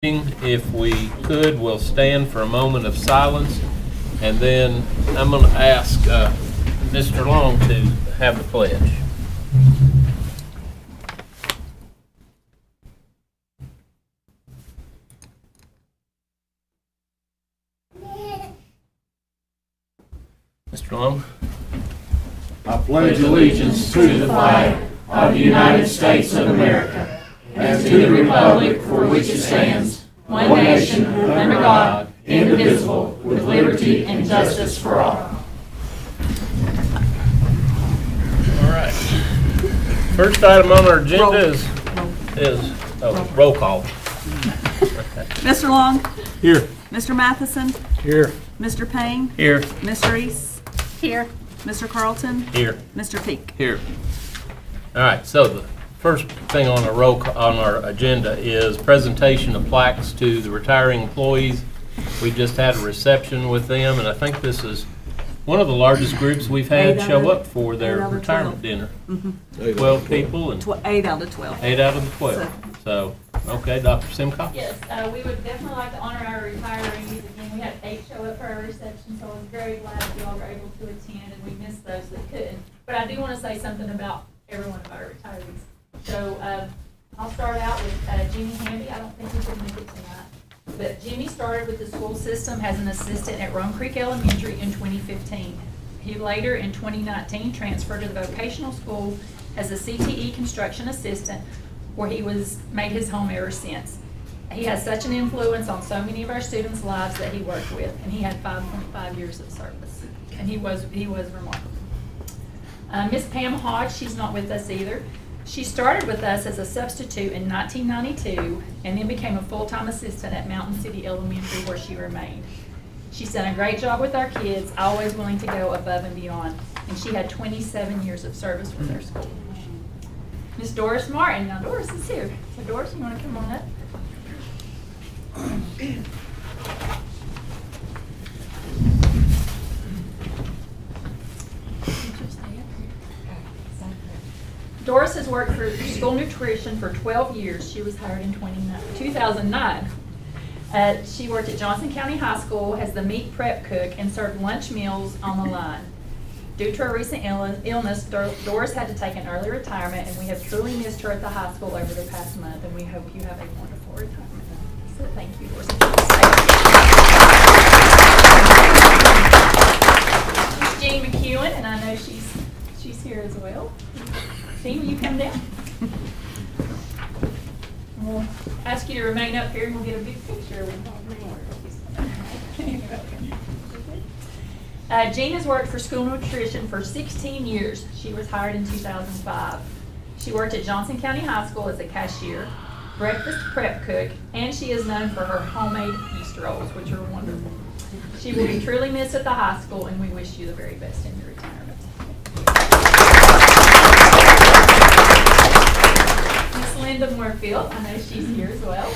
If we could, we'll stand for a moment of silence, and then I'm going to ask Mr. Long to have the pledge. Mr. Long. I pledge allegiance to the flag of the United States of America and to the republic for which it stands, one nation, under God, indivisible, with liberty and justice for all. All right. First item on our agenda is roll call. Mr. Long? Here. Mr. Matheson? Here. Mr. Payne? Here. Ms. Reese? Here. Mr. Carlton? Here. Mr. Peak? Here. All right, so the first thing on our agenda is presentation of plaques to the retiring employees. We just had a reception with them, and I think this is one of the largest groups we've had show up for their retirement dinner. 12 people and 8 out of 12. 8 out of the 12. So, okay, Dr. Simcox? Yes, we would definitely like to honor our retirees. Again, we had 8 show up for our reception, so I was very glad that you all were able to attend, and we missed those that couldn't. But I do want to say something about every one of our retirees. So I'll start out with Jimmy Hamby. I don't think he could make it tonight. But Jimmy started with the school system as an assistant at Rome Creek Elementary in 2015. He later, in 2019, transferred to the vocational school as a CTE construction assistant, where he made his home ever since. He has such an influence on so many of our students' lives that he worked with, and he had 5.5 years of service, and he was remarkable. Miss Pam Hodge, she's not with us either. She started with us as a substitute in 1992 and then became a full-time assistant at Mountain City Elementary, where she remained. She's done a great job with our kids, always willing to go above and beyond, and she had 27 years of service with our school. Miss Doris Martin. Now Doris is here. So Doris, you want to come on up? Doris has worked for school nutrition for 12 years. She was hired in 2009. She worked at Johnson County High School as the meat prep cook and served lunch meals on the line. Due to her recent illness, Doris had to take an early retirement, and we have truly missed her at the high school over the past month, and we hope you have a wonderful retirement. So thank you, Doris. Jean McEwen, and I know she's here as well. Jean, will you come down? We'll ask you to remain up here, and we'll get a big picture with Jean has worked for school nutrition for 16 years. She was hired in 2005. She worked at Johnson County High School as a cashier, breakfast prep cook, and she is known for her homemade yeast rolls, which are wonderful. She will be truly missed at the high school, and we wish you the very best in your retirement. Miss Linda Moorfield, I know she's here as well.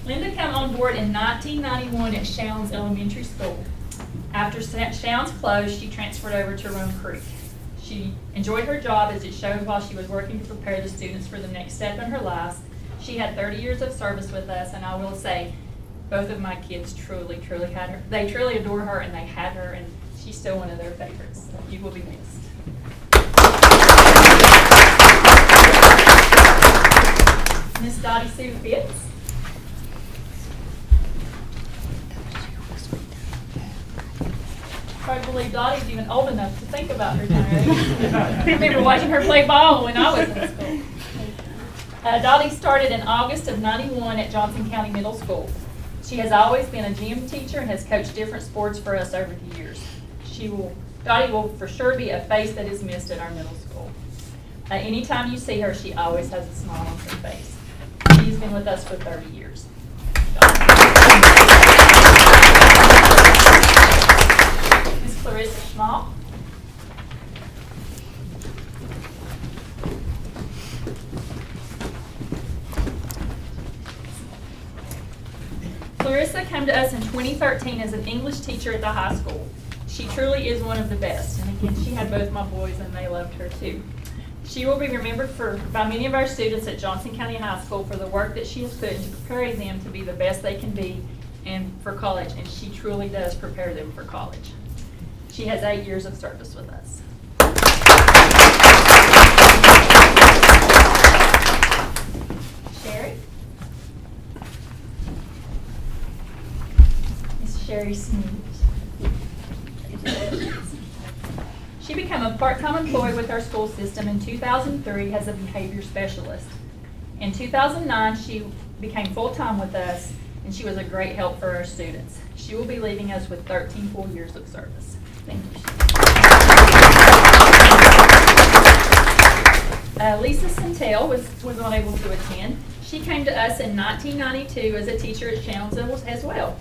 Linda came on board in 1991 at Shounds Elementary School. After Shounds closed, she transferred over to Rome Creek. She enjoyed her job, as it showed while she was working to prepare the students for the next step in her life. She had 30 years of service with us, and I will say, both of my kids truly had her. They truly adore her, and they had her, and she's still one of their favorites. So you will be missed. Miss Dottie Sue Fitz. I believe Dottie's even old enough to think about retiring. I remember watching her play ball when I was in school. Dottie started in August of '91 at Johnson County Middle School. She has always been a gym teacher and has coached different sports for us over the years. Dottie will for sure be a face that is missed at our middle school. Anytime you see her, she always has a smile on her face. She's been with us for 30 years. Miss Clarissa Schmall. Clarissa came to us in 2013 as an English teacher at the high school. She truly is one of the best. And and she had both my boys, and they loved her too. She will be remembered by many of our students at Johnson County High School for the work that she has put into preparing them to be the best they can be and for college, and she truly does prepare them for college. She has 8 years of service with us. Sherry? Miss Sherry Smith. She became a part-time employee with our school system in 2003 as a behavior specialist. In 2009, she became full-time with us, and she was a great help for our students. She will be leaving us with 13 full years of service. Thank you. Lisa Centel was unable to attend. She came to us in 1992 as a teacher at Shounds as well.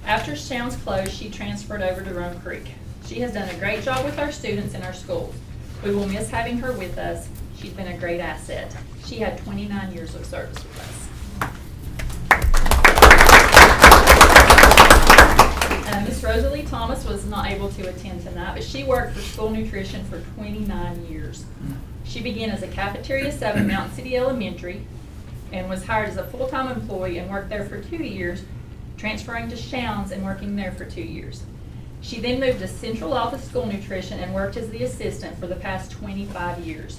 After Shounds closed, she transferred over to Rome Creek. She has done a great job with our students in our schools. We will miss having her with us. She's been a great asset. She had 29 years of service with us. Miss Rosalie Thomas was not able to attend tonight, but she worked for school nutrition for 29 years. She began as a cafeteria sub at Mountain City Elementary and was hired as a full-time employee and worked there for 2 years, transferring to Shounds and working there for 2 years. She then moved to Central Office School Nutrition and worked as the assistant for the past 25 years.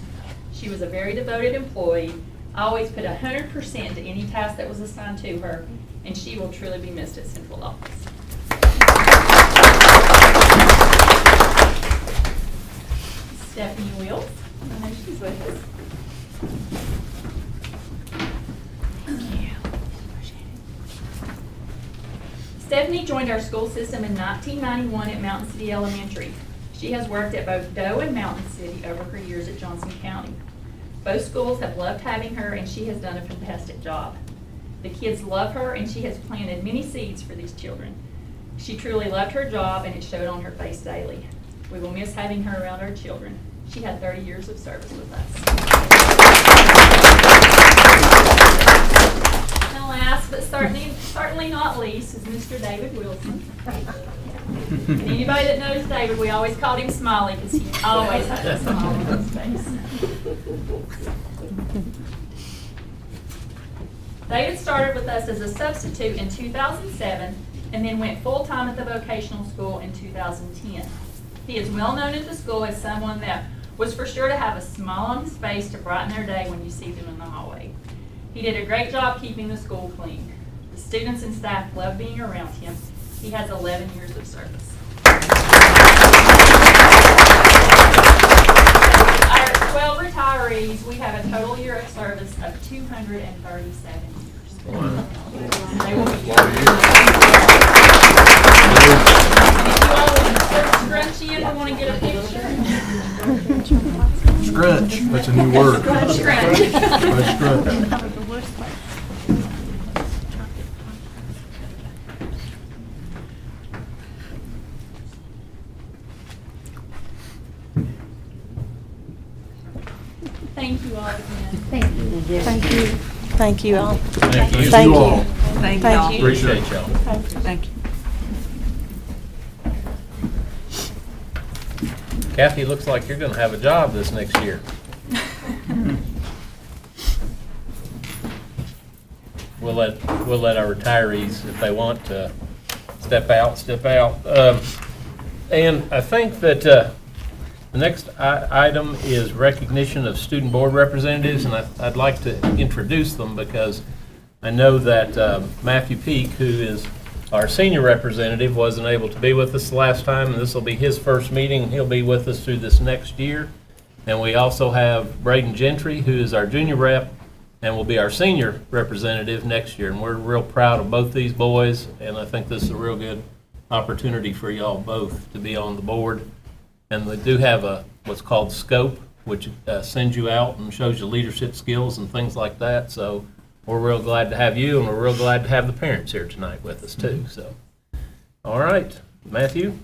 She was a very devoted employee, always put 100% into any task that was assigned to her, and she will truly be missed at Central Office. Stephanie Wills, I know she's with us. Stephanie joined our school system in 1991 at Mountain City Elementary. She has worked at both Doe and Mountain City over her years at Johnson County. Both schools have loved having her, and she has done a fantastic job. The kids love her, and she has planted many seeds for these children. She truly loved her job, and it showed on her face daily. We will miss having her around our children. She had 30 years of service with us. And last, but certainly not least, is Mr. David Wilson. And anybody that knows David, we always called him Smiley because he always had a smile on his face. David started with us as a substitute in 2007 and then went full-time at the vocational school in 2010. He is well known at the school as someone that was for sure to have a smile on his face to brighten their day when you see them in the hallway. He did a great job keeping the school clean. The students and staff love being around him. He has 11 years of service. Our 12 retirees, we have a total year of service of 237 years. Wow. They will be here. And if you all want to scrunch in and want to get a picture. Scrunch, that's a new word. Scrunch. Scrunch. Thank you all again. Thank you. Thank you all. Thank you. Thank you. Thank Thank y'all. you. Appreciate y'all. Thank you. Kathy, looks like you're going to have a job this next year. We'll let our retirees, if they want to step out, step out. And I think that the next item is recognition of student board representatives, and I'd like to introduce them because I know that Matthew Peak, who is our senior representative, wasn't able to be with us last time, and this will be his first meeting. He'll be with us through this next year. And we also have Braden Gentry, who is our junior rep, and will be our senior representative next year. And we're real proud of both these boys, and I think this is a real good opportunity for y'all both to be on the board. And they do have what's called scope, which sends you out and shows you leadership skills and things like that. So we're real glad to have you, and we're real glad to have the parents here tonight with us too. So, all right, Matthew.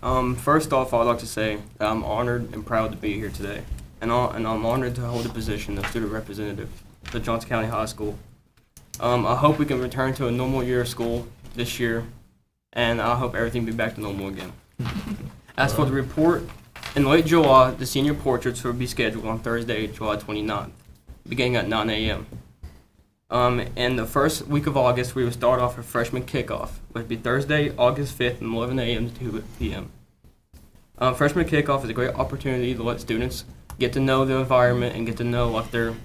First off, I'd like to say that I'm honored and proud to be here today, and I'm honored to hold the position of student representative for Johnson County High School. I hope we can return to a normal year of school this year, and I hope everything be back to normal again. As for the report, in late July, the senior portraits will be scheduled on Thursday, July 29th, beginning at 9 a.m. In the first week of August, we will start off with freshman kickoff, which will be Thursday, August 5th from 11 a.m. to 2 p.m. Freshman kickoff is a great opportunity to let students get to know the environment and get to know like the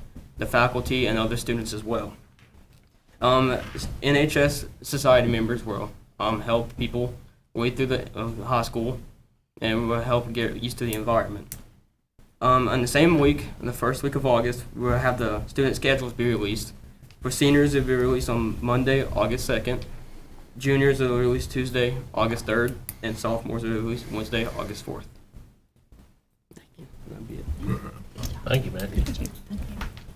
faculty and other students as well. NHS society members will help people wade through the high school and will help get used to the environment. On the same week, in the first week of August, we'll have the student schedules be released. For seniors, it will be released on Monday, August 2nd. Juniors, it will be released Tuesday, August 3rd. And sophomores, it will be released Wednesday, August 4th. Thank you. That'll be it. Thank you, Matthew.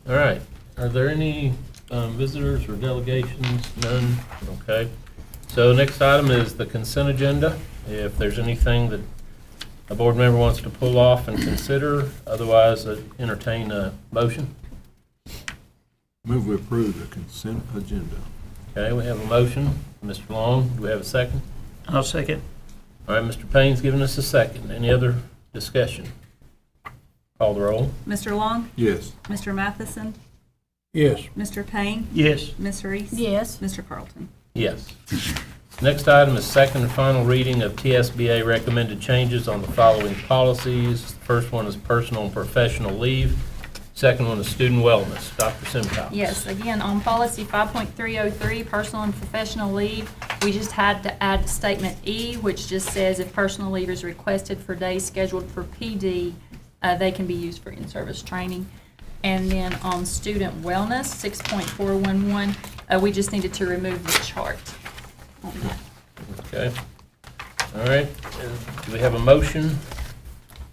All right. Are there any visitors or delegations? None? Okay. So next item is the consent agenda. If there's anything that a board member wants to pull off and consider, otherwise entertain a motion. Move we approve the consent agenda. Okay, we have a motion. Mr. Long, do we have a second? I'll second. All right, Mr. Payne's giving us a second. Any other discussion? Call the roll. Mr. Long? Yes. Mr. Matheson? Yes. Mr. Payne? Yes. Ms. Reese? Yes. Mr. Carlton? Yes. Next item is second and final reading of TSBA recommended changes on the following policies. The first one is personal and professional leave. Second one is student wellness. Dr. Simcox. Yes, again, on policy 5.303, personal and professional leave, we just had to add statement E, which just says if personal leave is requested for days scheduled for PD, they can be used for in-service training. And then on student wellness, 6.411, we just needed to remove the chart on that. Okay. All right. Do we have a motion?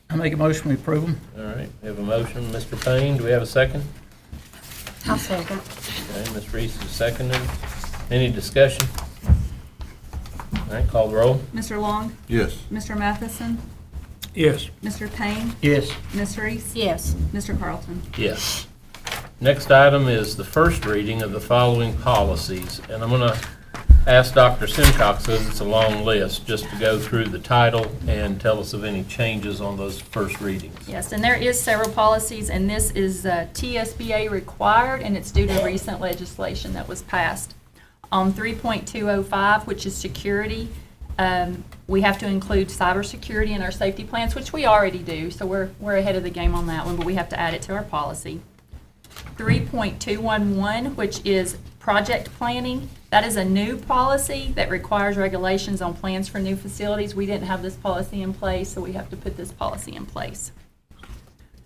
I make a motion, we approve them. All right. We have a motion. Mr. Payne, do we have a second? I'll second. Okay. Ms. Reese is seconded. Any discussion? All right. Call the roll. Mr. Long? Yes. Mr. Matheson? Yes. Mr. Payne? Yes. Ms. Reese? Yes. Mr. Carlton? Yes. Next item is the first reading of the following policies, and I'm going to ask Dr. Simcox, because it's a long list, just to go through the title and tell us of any changes on those first readings. Yes, and there is several policies, and this is TSBA required, and it's due to recent legislation that was passed. On 3.205, which is security, we have to include cybersecurity in our safety plans, which we already do, so we're ahead of the game on that one, but we have to add it to our policy. 3.211, which is project planning. That is a new policy that requires regulations on plans for new facilities. We didn't have this policy in place, so we have to put this policy in place.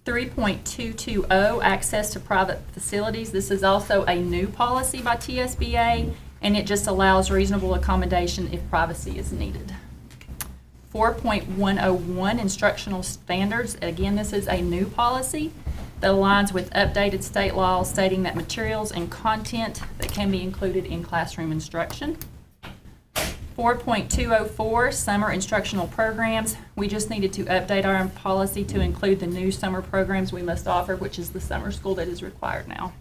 3.220, access to private facilities. This is also a new policy by TSBA, and it just allows reasonable accommodation if privacy is needed. 4.101, instructional standards. Again, this is a new policy that aligns with updated state laws stating that materials and content that can be included in classroom instruction. 4.204, summer instructional programs. We just needed to update our policy to include the new summer programs we must offer, which is the summer school that is required now.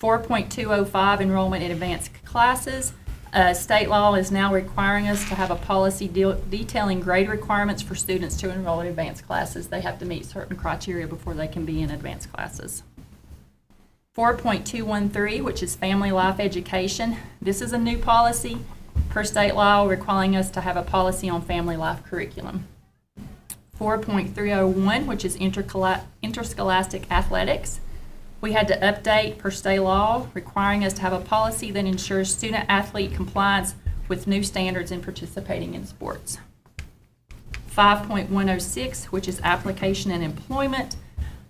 4.205, enrollment in advanced classes. State law is now requiring us to have a policy detailing grade requirements for students to enroll in advanced classes. They have to meet certain criteria before they can be in advanced classes. 4.213, which is family life education. This is a new policy per state law requiring us to have a policy on family life curriculum. 4.301, which is interscholastic athletics. We had to update per state law, requiring us to have a policy that ensures student-athlete compliance with new standards in participating in sports. 5.106, which is application and employment,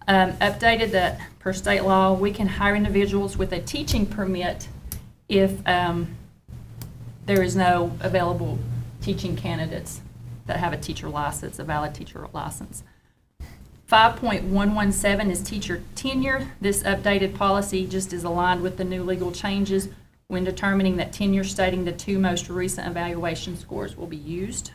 updated that per state law, we can hire individuals with a teaching permit if there is no available teaching candidates that have a teacher license, a valid teacher license. 5.117 is teacher tenure. This updated policy just is aligned with the new legal changes when determining that tenure stating the two most recent evaluation scores will be used.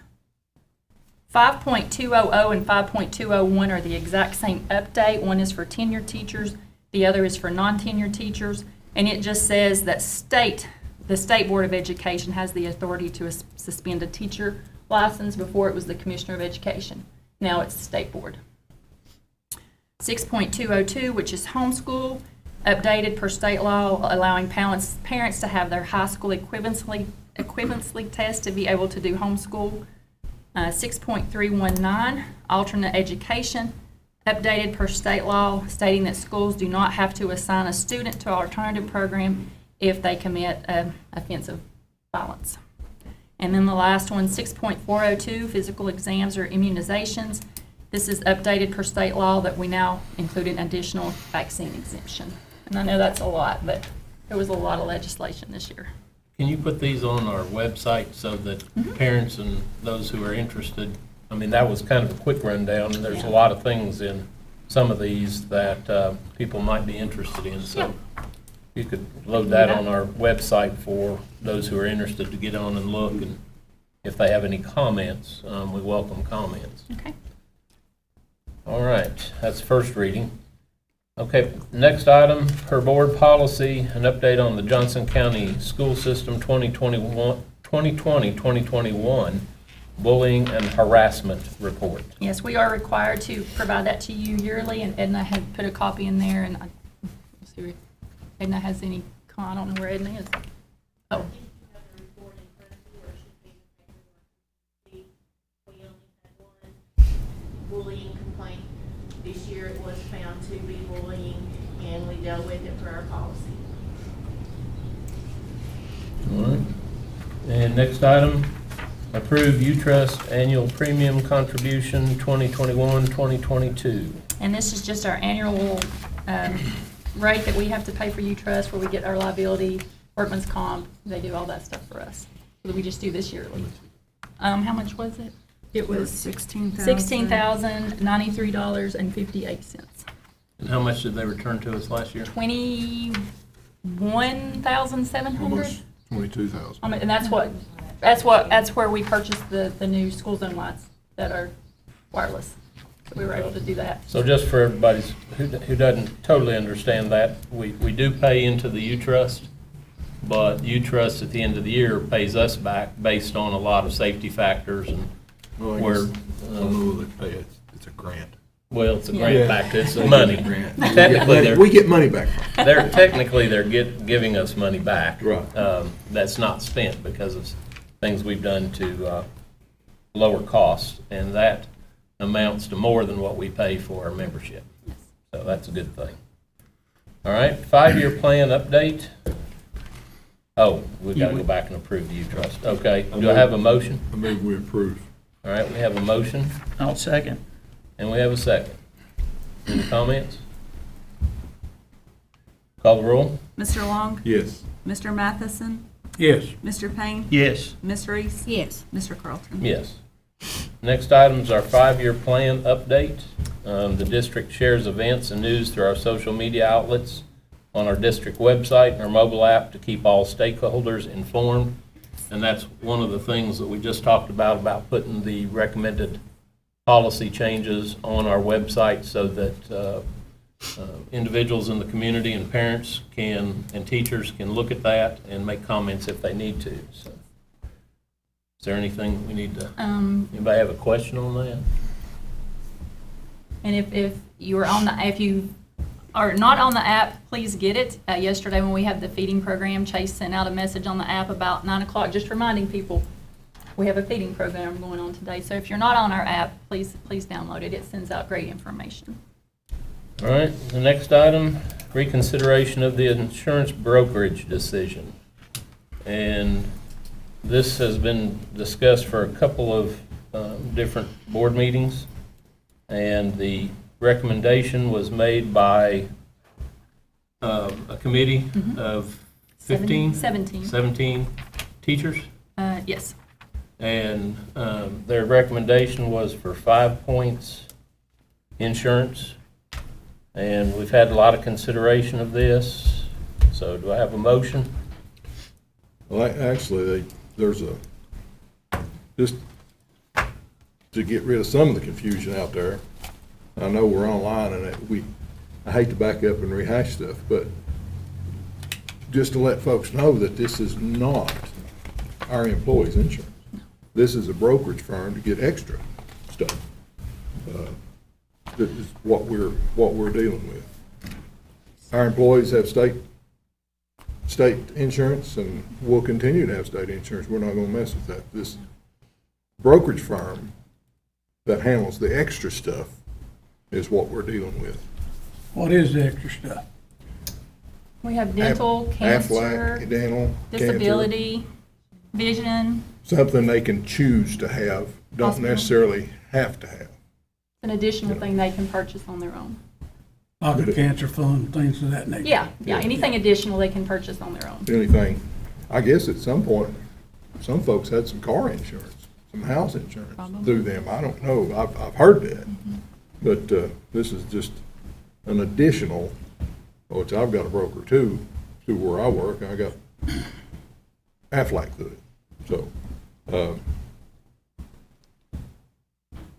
5.200 and 5.201 are the exact same update. One is for tenured teachers, the other is for non-tenured teachers, and it just says that the State Board of Education has the authority to suspend a teacher license. Before it was the Commissioner of Education. Now it's the State Board. 6.202, which is homeschool, updated per state law, allowing parents to have their high school equivalency test to be able to do homeschool. 6.319, alternate education, updated per state law, stating that schools do not have to assign a student to our alternative program if they commit offensive violence. And then the last one, 6.402, physical exams or immunizations. This is updated per state law that we now include an additional vaccine exemption. And I know that's a lot, but there was a lot of legislation this year. Can you put these on our website so that parents and those who are interested, I mean, that was kind of a quick rundown, and there's a lot of things in some of these that people might be interested in. So you could load that on our website for those who are interested to get on and look, and if they have any comments, we welcome comments. Okay. All right, that's first reading. Okay, next item, per board policy, an update on the Johnson County School System 2020-2021 bullying and harassment report. Yes, we are required to provide that to you yearly, and Edna had put a copy in there, and let's see if Edna has any, I don't know where Edna is. Oh. Bullying complaint. This year it was found to be bullying, and we dealt with it for our policy. All right. And next item, approve U-Trust annual premium contribution 2021-2022. And this is just our annual rate that we have to pay for U-Trust, where we get our liability, workman's comp, they do all that stuff for us. So we just do this yearly. How much was it? It was $16,000. $16,093.58. And how much did they return to us last year? 21,700. 22,000. I mean, and that's where we purchased the new school zone lights that are wireless. So we were able to do that. So just for everybody who doesn't totally understand that, we do pay into the U-Trust, but U-Trust at the end of the year pays us back based on a lot of safety factors and where. I don't know that they pay it. It's a grant. Well, it's a grant Yeah. back, it's money. Grant. Technically, We get money back from it. they're giving us money back. Right. That's not spent because of things we've done to lower costs, and that amounts to more than what we pay for our membership. So that's a good thing. All right, 5-year plan update. Oh, we've got to go back and approve the U-Trust. Okay, do I have a motion? I move we approve. All right, we have a motion, I'll second. and we have a second. Any comments? Call the roll. Mr. Long? Yes. Mr. Matheson? Yes. Mr. Payne? Yes. Ms. Reese? Yes. Mr. Carlton? Yes. Next item is our 5-year plan update. The district shares events and news through our social media outlets, on our district website and our mobile app to keep all stakeholders informed. And that's one of the things that we just talked about putting the recommended policy changes on our website so that individuals in the community and parents and teachers can look at that and make comments if they need to. So, is there anything we need to, anybody have a question on that? And if you are not on the app, please get it. Yesterday when we had the feeding program, Chase sent out a message on the app about 9 o'clock, just reminding people we have a feeding program going on today. So if you're not on our app, please download it. It sends out great information. All right, the next item, reconsideration of the insurance brokerage decision. And this has been discussed for a couple of different board meetings. And the recommendation was made by a committee of 17 teachers. Yes. And their recommendation was for 5 points insurance. And we've had a lot of consideration of this. So do I have a motion? Well, actually, there's just to get rid of some of the confusion out there. I know we're online and I hate to back up and rehash stuff, but just to let folks know that this is not our employees' insurance. This is a brokerage firm to get extra stuff. This is what we're dealing with. Our employees have state insurance, and we'll continue to have state insurance. We're not gonna mess with that. This brokerage firm that handles the extra stuff is what we're dealing with. What is the extra stuff? We have dental, cancer, Aflac, dental, cancer. disability, vision, Something they can choose to have, don't Hospital. necessarily have to have. an additional thing they can purchase on their own. Like a cancer fund, things of that nature? Yeah, anything additional they can purchase on their own. Anything, I guess at some point, some folks had some car insurance, some house insurance Probably. through them. I don't know. I've heard that. But this is just an additional, which I've got a broker too, through where I work. I got Aflac through it. So,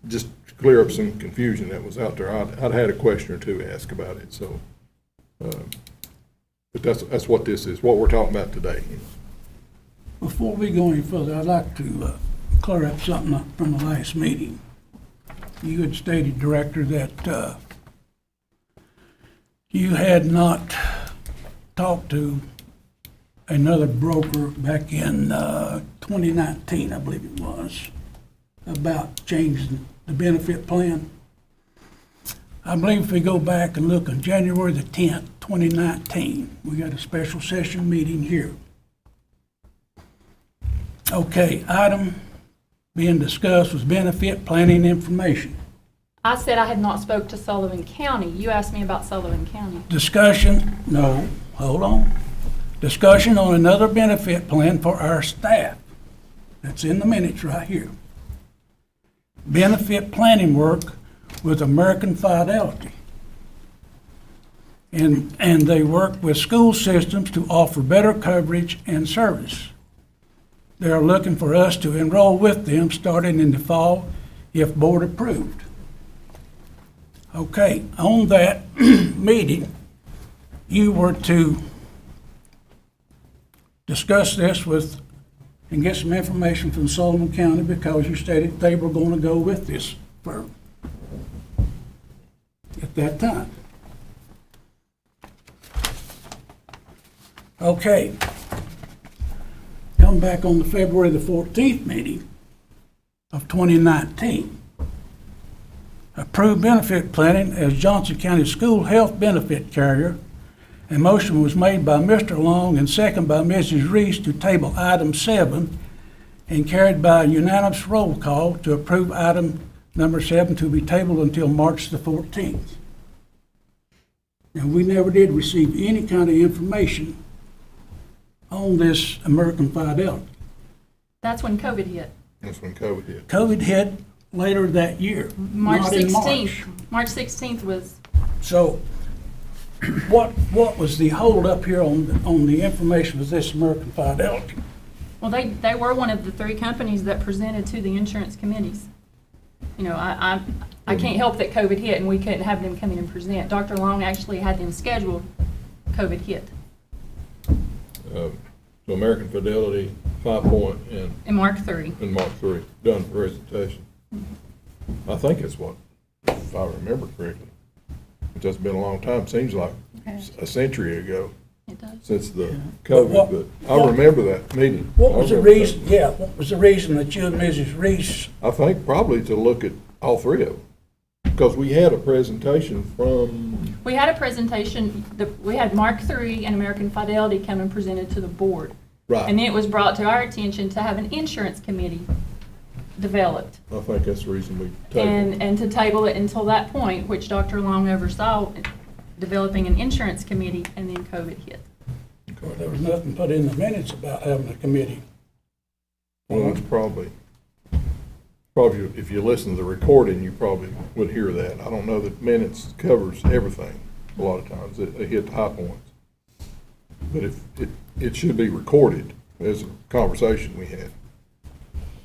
just to clear up some confusion that was out there, I'd had a question or two asked about it, so. But that's what this is, what we're talking about today. Before we go any further, I'd like to clear up something from the last meeting. You had stated, Director, that you had not talked to another broker back in 2019, I believe it was, about changing the benefit plan. I believe if we go back and look on January the 10th, 2019, we got a special session meeting here. Okay, item being discussed was benefit planning information. I said I had not spoke to Sullivan County. You asked me about Sullivan County. Discussion, no, hold on. Discussion on another benefit plan for our staff. That's in the minutes right here. Benefit planning work with American Fidelity. And they work with school systems to offer better coverage and service. They are looking for us to enroll with them starting in the fall if board approved. Okay, on that meeting, you were to discuss this with, and get some information from Sullivan County because you stated they were going to go with this firm at that time. Okay. Come back on the February the 14th meeting of 2019. Approved benefit planning as Johnson County School Health Benefit Carrier. A motion was made by Mr. Long and second by Mrs. Reese to table item 7 and carried by a unanimous roll call to approve item number 7 to be tabled until March the 14th. And we never did receive any kind of information on this American Fidelity. That's when COVID hit. That's when COVID hit. COVID hit later that year, March not in 16th. March 16th was, So what was the holdup here on the information with this American Fidelity? well, they were one of the 3 companies that presented to the insurance committees. You know, I can't help that COVID hit and we couldn't have them come in and present. Dr. Long actually had them scheduled, COVID hit. So American Fidelity, 5 Point, And Mark III. and Mark III, done presentation. I think it's what, if I remember correctly. It's just been a long time, seems like a century ago It does. since the But COVID, but I remember that meeting. What was I the remember that. reason, what was the reason that you and Mrs. Reese, I think probably to look at all 3 of them, because we had a presentation from, We had a presentation, we had Mark III and American Fidelity come and presented to the board. And right, then it was brought to our attention to have an insurance committee developed. I think that's the reason we tabled. And to table it until that point, which Dr. Long oversaw, developing an insurance committee, and then COVID hit. well, there was nothing put in the minutes about having a committee. Well, that's probably, if you listen to the recording, you probably would hear that. I don't know that minutes covers everything a lot of times. They hit the high points. But if it should be recorded as a conversation we had.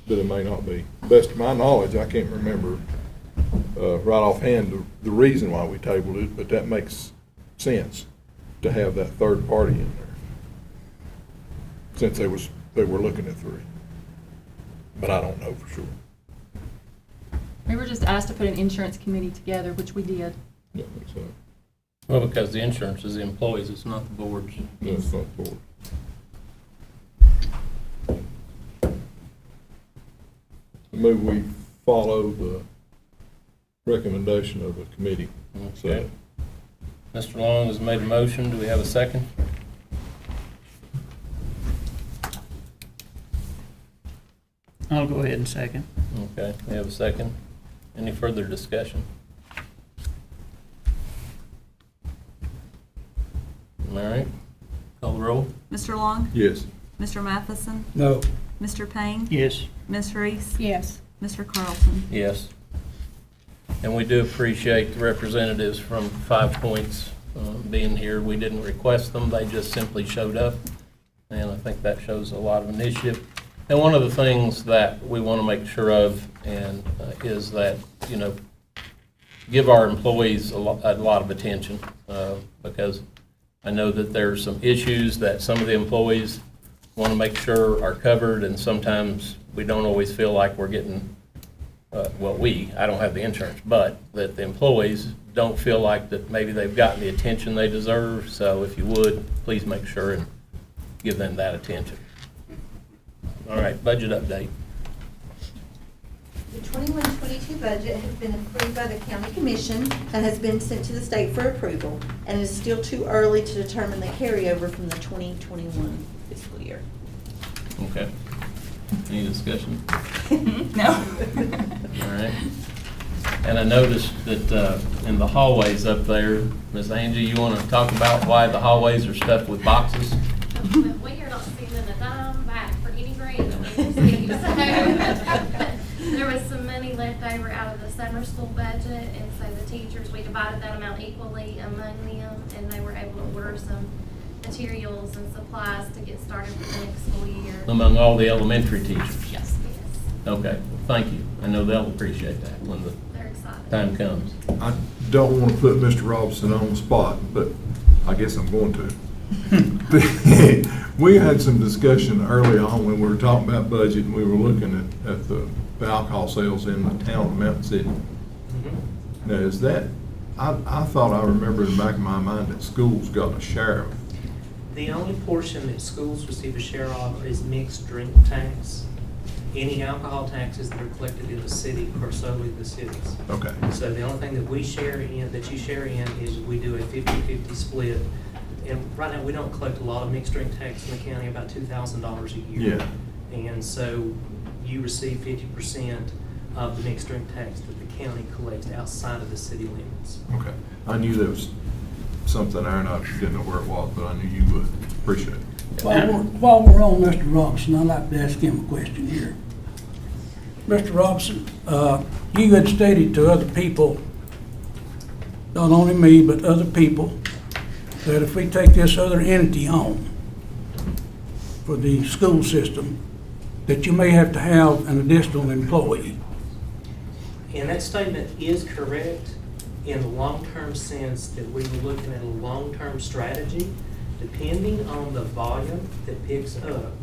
But it may not be. Best of my knowledge, I can't remember right offhand the reason why we tabled it, but that makes sense to have that third party in there. Since they were looking at 3. but I don't know for sure. We were just asked to put an insurance committee together, which we did. Yeah, so, Well, because the insurance is the employees, it's not the board's. that's not for. Maybe we follow the recommendation of the committee. Okay. Mr. Long has made a motion. Do we have a second? I'll go ahead and second. Okay, we have a second. Any further discussion? All right, call the roll. Mr. Long? Yes. Mr. Matheson? No. Mr. Payne? Yes. Ms. Reese? Yes. Mr. Carlson? Yes. And we do appreciate the representatives from 5 Points being here. We didn't request them, they just simply showed up. And I think that shows a lot of initiative. And one of the things that we want to make sure of and is that, you know, give our employees a lot of attention because I know that there's some issues that some of the employees want to make sure are covered, and sometimes we don't always feel like we're getting, I don't have the insurance, but that the employees don't feel like that maybe they've gotten the attention they deserve. So if you would, please make sure and give them that attention. All right, budget update. The 21-22 budget has been approved by the county commission and has been sent to the state for approval, and it is still too early to determine the carryover from the 2021 fiscal year. Okay. Any discussion? No. All right. And I noticed that in the hallways up there, Ms. Angie, you want to talk about why the hallways are stuffed with boxes? We are not spending a dime back for any grant that we received. So there was some money left over out of the summer school budget, and so the teachers, we divided that amount equally among them, and they were able to order some materials and supplies to get started for the next school year. Among all the elementary teachers? Yes. Okay, well, thank you. I know they'll appreciate that when the They're excited. time comes. I don't want to put Mr. Robinson on the spot, but I guess I'm going to. We had some discussion early on when we were talking about budget, and we were looking at the alcohol sales in the town of Mountain City. Now, is that, I thought I remember in the back of my mind that schools got a share of it. The only portion that schools receive a share of is mixed drink tax. Any alcohol taxes that are collected in the city are solely the city's. Okay. So the only thing that we share in, that you share in, is we do a 50-50 split. And right now, we don't collect a lot of mixed drink tax in the county, about $2,000 a year. Yeah. And so you receive 50% of the mixed drink tax that the county collects outside of the city limits. Okay. I knew there was something there, and I didn't know where it was, but I knew you would. Appreciate it. While we're on Mr. Robinson, I'd like to ask him a question here. Mr. Robinson, you had stated to other people, not only me, but other people, that if we take this other entity on for the school system, that you may have to have an additional employee. And that statement is correct in the long-term sense that we were looking at a long-term strategy, depending on the volume that picks up,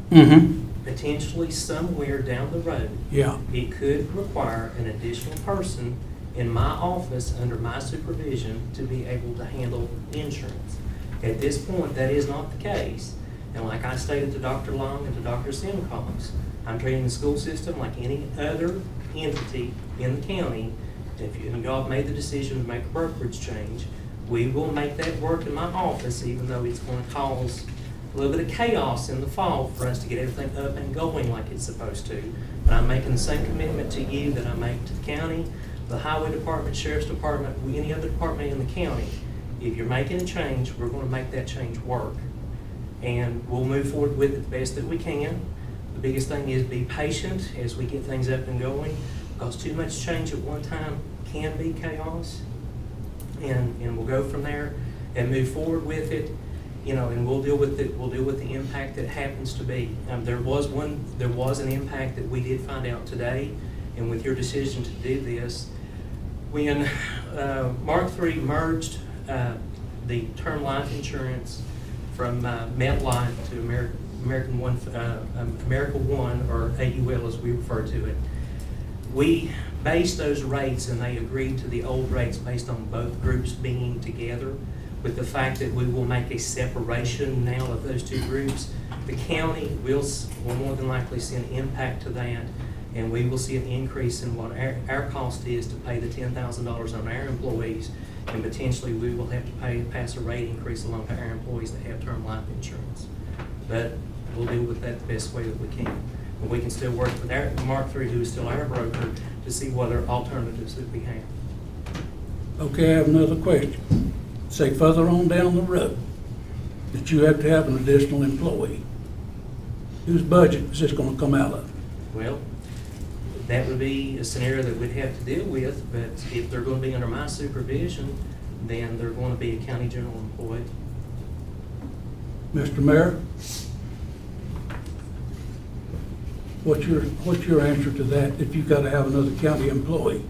potentially somewhere down the road. Yeah. It could require an additional person in my office under my supervision to be able to handle insurance. At this point, that is not the case. And like I stated to Dr. Long and to Dr. Simcox, I'm treating the school system like any other entity in the county. If y'all have made the decision to make a brokerage change, we will make that work in my office, even though it's going to cause a little bit of chaos in the fall for us to get everything up and going like it's supposed to. But I'm making the same commitment to you that I make to the county, the highway department, sheriff's department, any other department in the county. If you're making a change, we're going to make that change work. And we'll move forward with it the best that we can. The biggest thing is be patient as we get things up and going, because too much change at one time can be chaos. And we'll go from there and move forward with it, you know, and we'll deal with it. We'll deal with the impact that happens to be. There was an impact that we did find out today, and with your decision to do this, when Mark III merged the term life insurance from MetLife to American One, America One, or AUL as we refer to it. We based those rates and they agreed to the old rates based on both groups being together. With the fact that we will make a separation now of those two groups, the county will more than likely see an impact to that, and we will see an increase in what our cost is to pay the $10,000 on our employees, and potentially we will have to pass a rate increase along to our employees that have term life insurance. But we'll deal with that the best way that we can. But we can still work with our Mark III, who is still our broker, to see what other alternatives that we have. Okay, I have another question. Say further on down the road that you have to have an additional employee. Whose budget is this gonna come out of? Well, that would be a scenario that we'd have to deal with, but if they're gonna be under my supervision, then they're gonna be a county general employee. Mr. Mayor? What's your answer to that, if you've gotta have another county employee?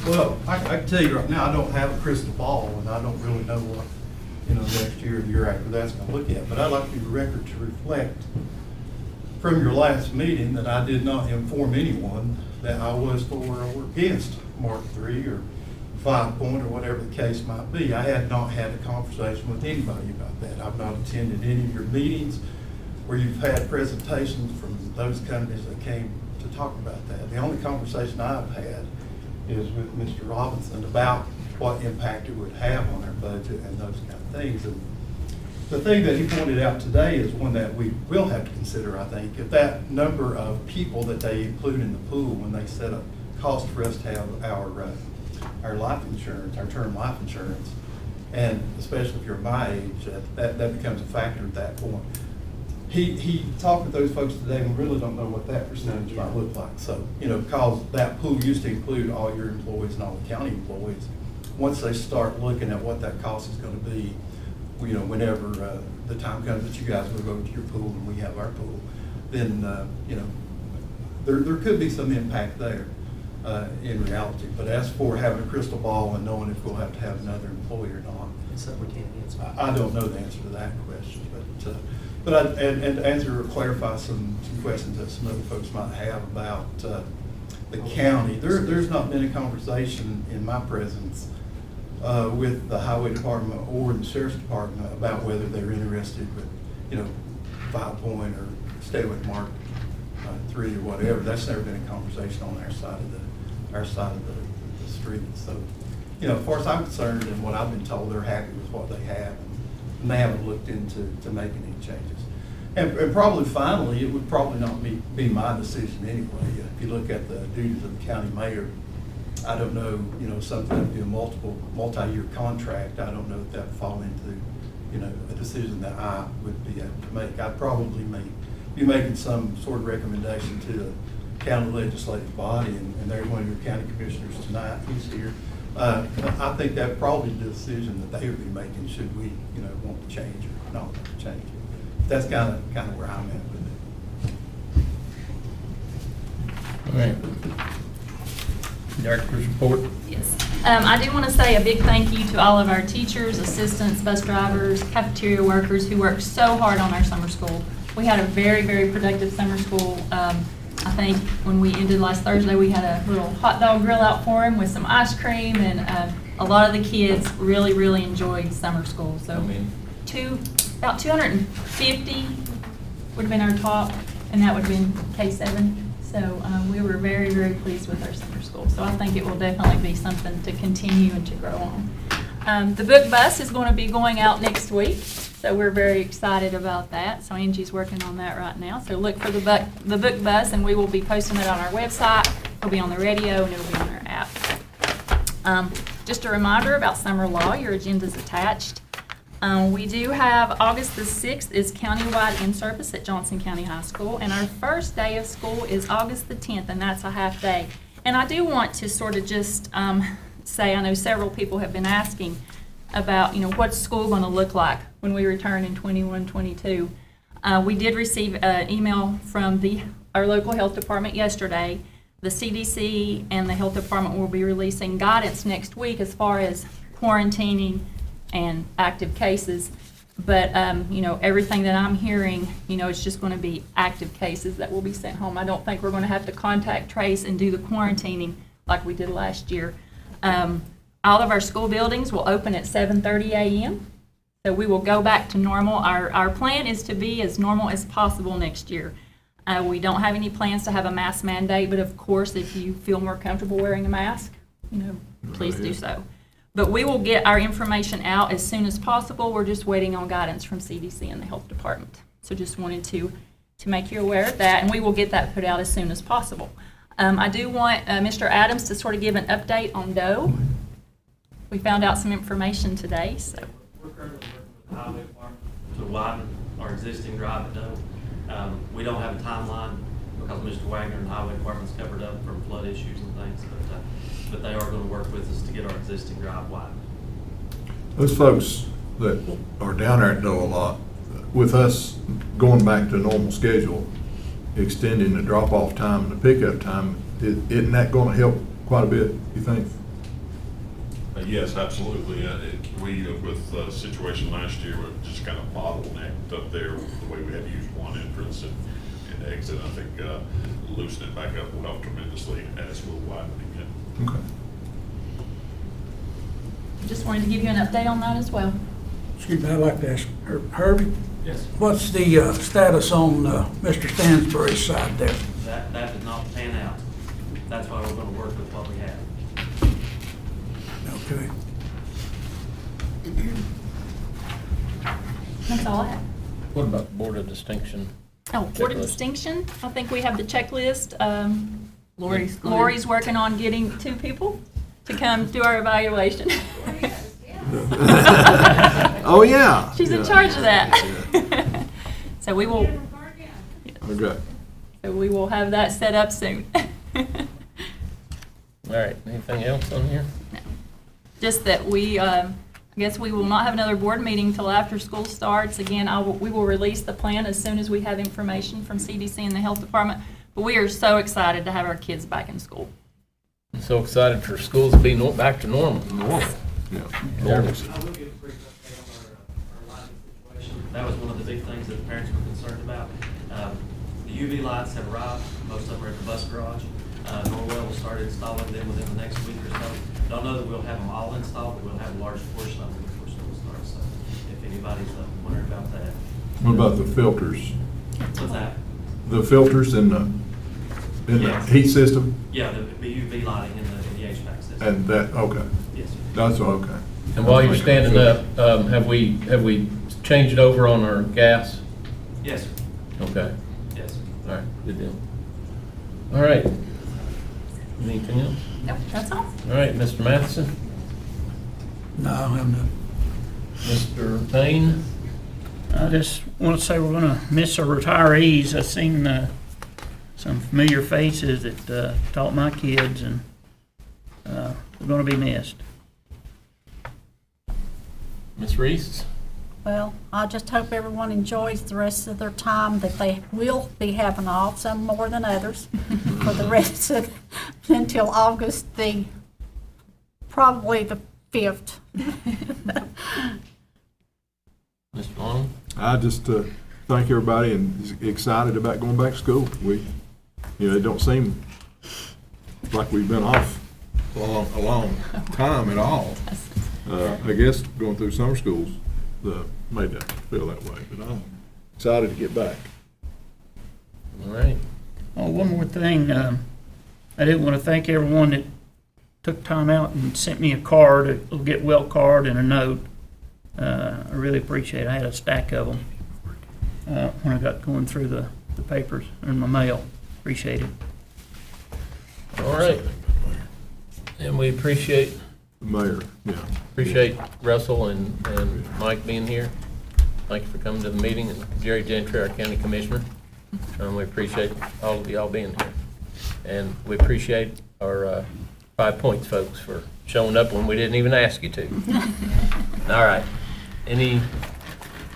Well, I can tell you right now, I don't have a crystal ball, and I don't really know what, next year or the year after that's gonna look at. But I'd like the record to reflect from your last meeting that I did not inform anyone that I was for or against Mark III or 5 Point or whatever the case might be. I had not had a conversation with anybody about that. I've not attended any of your meetings where you've had presentations from those companies that came to talk about that. The only conversation I've had is with Mr. Robinson about what impact it would have on our budget and those kind of things. And the thing that he pointed out today is one that we will have to consider, I think. If that number of people that they include in the pool when they set up cost for us to have our life insurance, our term life insurance, and especially if you're my age, that becomes a factor at that point. He talked with those folks today, and we really don't know what that percentage might look like. So, because that pool used to include all your employees and all the county employees, once they start looking at what that cost is going to be, whenever the time comes that you guys will go to your pool and we have our pool, then, there could be some impact there in reality. But as for having a crystal ball and knowing if we'll have to have another employee or not, It's something we can't answer. I don't know the answer to that question. But and to answer or clarify some questions that some other folks might have about the county, there's not been a conversation in my presence with the highway department or the sheriff's department about whether they're interested with, 5 Point or stay with Mark III or whatever. That's never been a conversation on our side of the street. So, as far as I'm concerned and what I've been told, they're happy with what they have, and they haven't looked into making any changes. And probably finally, it would probably not be my decision anyway. If you look at the duties of the county mayor, I don't know, something that would be a multi-year contract. I don't know if that would fall into, a decision that I would be able to make. I'd probably be making some sort of recommendation to the county legislative body, and there's one of your county commissioners tonight. He's here. I think that probably the decision that they would be making, should we, want to change or not want to change it. That's kind of where I'm at with it. All right. Director's report. Yes. I do want to say a big thank you to all of our teachers, assistants, bus drivers, cafeteria workers who worked so hard on our summer school. We had a very, very productive summer school. I think when we ended last Thursday, we had a little hot dog grill out for them with some ice cream, and a lot of the kids really, really enjoyed summer school. So about 250 would have been our top, and that would have been K-7. So we were very, very pleased with our summer school. So I think it will definitely be something to continue and to grow on. The book bus is going to be going out next week. So we're very excited about that. So Angie's working on that right now. So look for the book bus, and we will be posting it on our website. It'll be on the radio, and it'll be on our app. Just a reminder about summer law. Your agenda's attached. We do have August the 6th is countywide in-service at Johnson County High School, and our first day of school is August the 10th, and that's a half day. And I do want to sort of just say, I know several people have been asking about, what's school going to look like when we return in 21-22. We did receive an email from our local health department yesterday. The CDC and the health department will be releasing guidance next week as far as quarantining and active cases. But, everything that I'm hearing, it's just going to be active cases that will be sent home. I don't think we're going to have to contact trace and do the quarantining like we did last year. All of our school buildings will open at 7:30 a.m. So we will go back to normal. Our plan is to be as normal as possible next year. We don't have any plans to have a mask mandate, but of course, if you feel more comfortable wearing a mask, please do so. But we will get our information out as soon as possible. We're just waiting on guidance from CDC and the health department. So just wanted to make you aware of that, and we will get that put out as soon as possible. I do want Mr. Adams to sort of give an update on Doe. We found out some information today, so. We're currently working with the highway department to widen our existing drive at Doe. We don't have a timeline because Mr. Wagner and the highway department's covered up from flood issues and things, but they are going to work with us to get our existing drive widened. Those folks that are down there at Doe a lot, with us going back to a normal schedule, extending the drop-off time and the pickup time, isn't that going to help quite a bit, you think? Yes, absolutely. We, with the situation last year, we just kind of bottlenecked up there the way we had to use one entrance and exit. I think loosening it back up will help tremendously as we're widening it. Okay. Just wanted to give you an update on that as well. Excuse me, I'd like to ask Herbie, Yes. what's the status on Mr. Stansbury's side there? That did not pan out. That's why we're going to work with what we have. Okay. That's all I have. What about the Board of Distinction? Oh, Board of Checklist. Distinction, I think we have the checklist. Lori's good. Lori's working on getting 2 people to come do our evaluation. Oh, yeah. She's in charge of that. So we will, Okay. so we will have that set up soon. All right, anything else on here? Just that we, I guess we will not have another board meeting till after school starts. Again, we will release the plan as soon as we have information from CDC and the health department. But we are so excited to have our kids back in school. I'm so excited for schools to be back to normal. Yeah. Yeah. I will give a brief update on our lighting situation. That was one of the big things that the parents were concerned about. The UV lights have arrived. Most of them are at the bus garage. Norwell will start installing them within the next week or so. Don't know that we'll have them all installed, but we'll have a large portion of them before school starts. So if anybody's wondering about that. What about the filters? What's that? The filters in the Yes. heat system? Yeah, the UV lighting in the HVAC system. And that, okay. Yes, sir. That's okay. And while you're standing up, have we changed over on our gas? Yes, sir. Okay, Yes, sir. all right, good deal. All right. Anything else? Nope, that's all. All right, Mr. Matheson, No, I have not. Mr. Payne, I just want to say we're going to miss our retirees. I've seen some familiar faces that taught my kids, and they're going to be missed. Ms. Reese? Well, I just hope everyone enjoys the rest of their time that they will be having off, some more than others, for the rest of, until August probably the 5th. Mr. Long? I just thank everybody and is excited about going back to school. It don't seem like we've been off a long time at all. I guess going through summer schools made that feel that way, but I'm excited to get back. All right. Oh, one more thing. I did want to thank everyone that took time out and sent me a card, a little get well card and a note. I really appreciate it. I had a stack of them when I got going through the papers in my mail. Appreciate it. All right. And we appreciate Mayor, yeah. Russell and Mike being here. Thank you for coming to the meeting, and Jerry Gentry, our county commissioner. We appreciate all of y'all being here. And we appreciate our 5 Points folks for showing up when we didn't even ask you to. All right. Any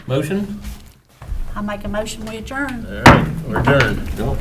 motion? I make a motion, we adjourn. All right, we're adjourned. Go.